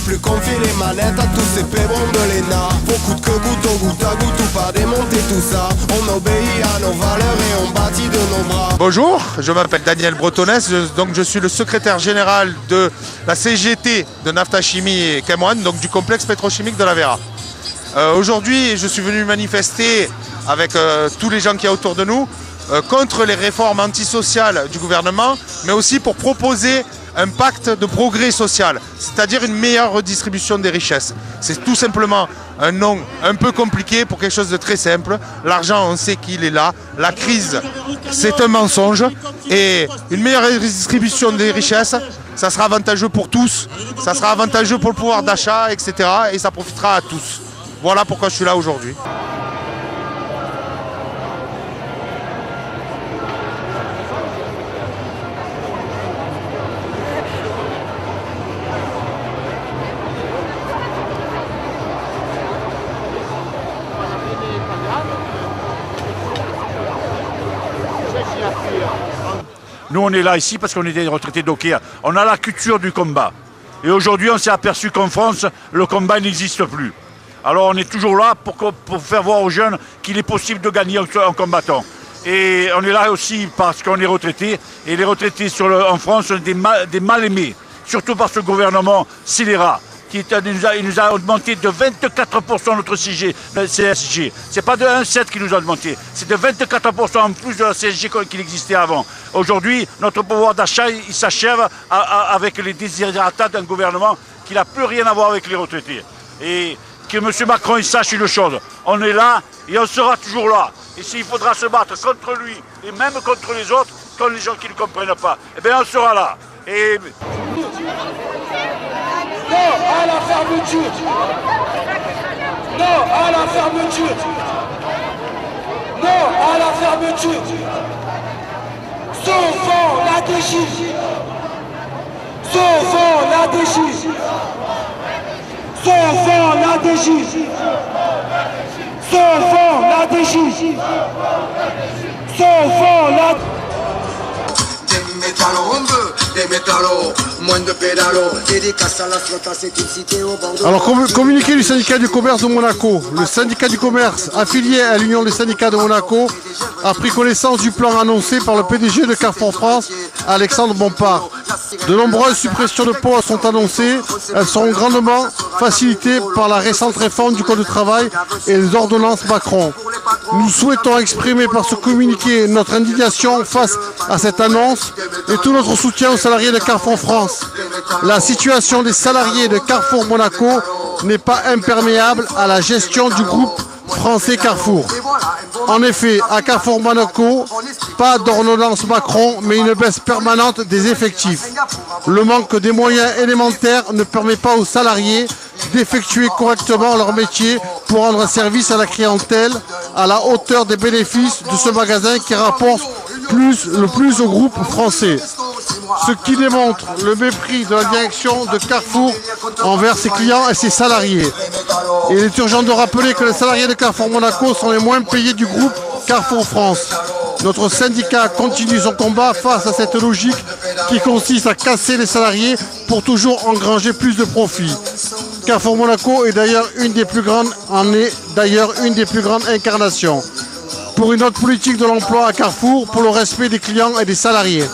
plus confie les manettes à tous ces pébrons de l'ENA. Beaucoup de gouttes au goutte à goutte ou pas démonter tout ça. On obéit à nos valeurs et on bâtit de nos bras. Bonjour, je m'appelle Daniel Bretonnès, je suis le secrétaire général de la CGT de Nafta Chimie et Kemoine, donc du complexe pétrochimique de la Vera. Aujourd'hui, je suis venu manifester avec tous les gens qui y a autour de nous contre les réformes antisociales du gouvernement, mais aussi pour proposer un pacte de progrès social, c'est-à-dire une meilleure redistribution des richesses. C'est tout simplement un nom un peu compliqué pour quelque chose de très simple. L'argent, on sait qu'il est là. La crise, c'est un mensonge. Et une meilleure redistribution des richesses, ça sera avantageux pour tous. Ça sera avantageux pour le pouvoir d'achat, etc. Et ça profitera à tous. Voilà pourquoi je suis là aujourd'hui. Nous, on est là ici parce qu'on est des retraités dockers. On a la culture du combat. Et aujourd'hui, on s'est aperçu qu'en France, le combat n'existe plus. Alors, on est toujours là pour faire voir aux jeunes qu'il est possible de gagner en combattant. Et on est là aussi parce qu'on est retraités. Et les retraités en France sont des mal aimés. Surtout par ce gouvernement scélérat. Il nous a augmenté de 24% notre CSG. C'est pas de 1,7 qui nous a augmenté, c'est de 24% en plus de la CSG qu'il existait avant. Aujourd'hui, notre pouvoir d'achat, il s'achève avec les désirata d'un gouvernement qui n'a plus rien à voir avec les retraités. Et que M. Macron il sache une chose, on est là et on sera toujours là. Et s'il faudra se battre contre lui et même contre les autres, contre les gens qui ne comprennent pas, eh bien on sera là. Et... Non à la fermeture. Non à la fermeture. Non à la fermeture. Sauvons la DG. Sauvons la DG. Sauvons la DG. Sauvons la DG. Sauvons la DG. Alors, communiqué du syndicat du commerce de Monaco. Le syndicat du commerce affilié à l'Union des syndicats de Monaco a pris connaissance du plan annoncé par le PDG de Carrefour France, Alexandre Bompard. De nombreuses suppressions de postes sont annoncées. Elles seront grandement facilitées par la récente réforme du Code du travail et les ordonnances Macron. Nous souhaitons exprimer par ce communiqué notre indignation face à cette annonce et tout notre soutien aux salariés de Carrefour France. La situation des salariés de Carrefour Monaco n'est pas imperméable à la gestion du groupe français Carrefour. En effet, à Carrefour Monaco, pas d'ordonnance Macron, mais une baisse permanente des effectifs. Le manque des moyens élémentaires ne permet pas aux salariés d'effectuer correctement leur métier pour rendre service à la clientèle à la hauteur des bénéfices de ce magasin qui rapporte le plus au groupe français. Ce qui démontre le mépris de la direction de Carrefour envers ses clients et ses salariés. Et il est urgent de rappeler que les salariés de Carrefour Monaco sont les moins payés du groupe Carrefour France. Notre syndicat continue son combat face à cette logique qui consiste à casser les salariés pour toujours engranger plus de profits. Carrefour Monaco est d'ailleurs une des plus grandes incarnations. Pour une autre politique de l'emploi à Carrefour, pour le respect des clients et des salariés.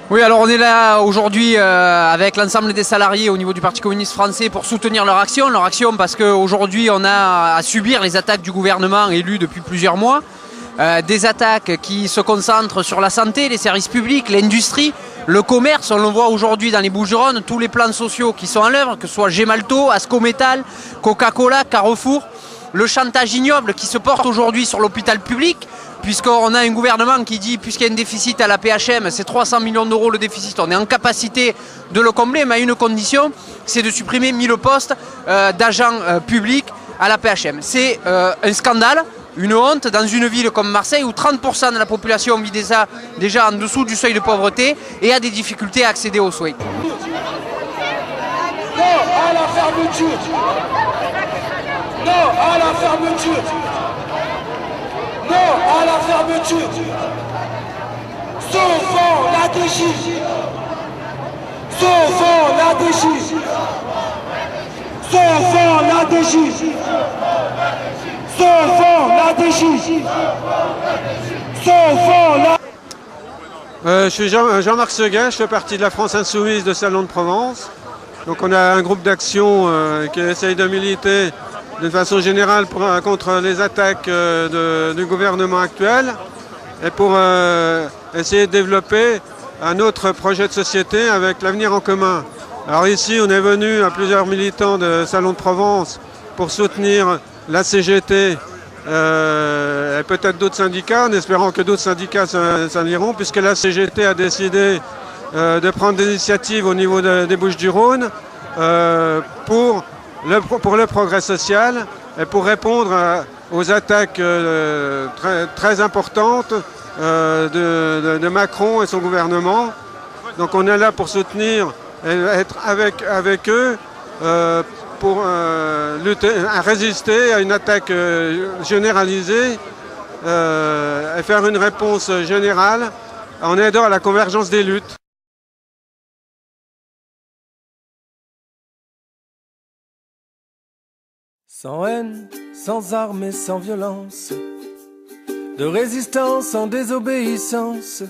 Oui, alors on est là aujourd'hui avec l'ensemble des salariés au niveau du Parti communiste français pour soutenir leur action parce qu'aujourd'hui on a à subir les attaques du gouvernement élu depuis plusieurs mois, des attaques qui se concentrent sur la santé, les services publics, l'industrie, le commerce. On le voit aujourd'hui dans les Bouches-du-Rhône, tous les plans sociaux qui sont en œuvre, que ce soit Gemalto, Ascométal, Coca-Cola, Carrefour, le chantage ignoble qui se porte aujourd'hui sur l'hôpital public, puisqu'on a un gouvernement qui dit, puisqu'il y a un déficit à la PHM, c'est 300 millions d'euros le déficit, on est en capacité de le combler, mais à une condition, c'est de supprimer 1000 postes d'agents publics à la PHM. C'est un scandale une honte dans une ville comme Marseille où 30% de la population vit déjà en dessous du seuil de pauvreté et a des difficultés à accéder aux soins. Non à la fermeture. Non à la fermeture. Non à la fermeture. Sauvons la DG. Sauvons la DG. Sauvons la DG. Sauvons la DG. Sauvons la... Je suis Jean-Marc Seguin, je fais partie de la France Insoumise de Salon de Provence. Donc on a un groupe d'action qui essaye de militer de façon générale contre les attaques du gouvernement actuel et pour essayer de développer un autre projet de société avec l'avenir en commun. Alors ici on est venu à plusieurs militants de Salon de Provence pour soutenir la CGT et peut-être d'autres syndicats, en espérant que d'autres syndicats s'en iront, puisque la CGT a décidé de prendre des initiatives au niveau des Bouches-du-Rhône pour le progrès social et pour répondre aux attaques très importantes de Macron et son gouvernement. Donc on est là pour soutenir et être avec eux pour lutter, résister à une attaque généralisée et faire une réponse générale en aidant à la convergence des luttes. Sans haine, sans armes et sans violence, de résistance en désobéissance.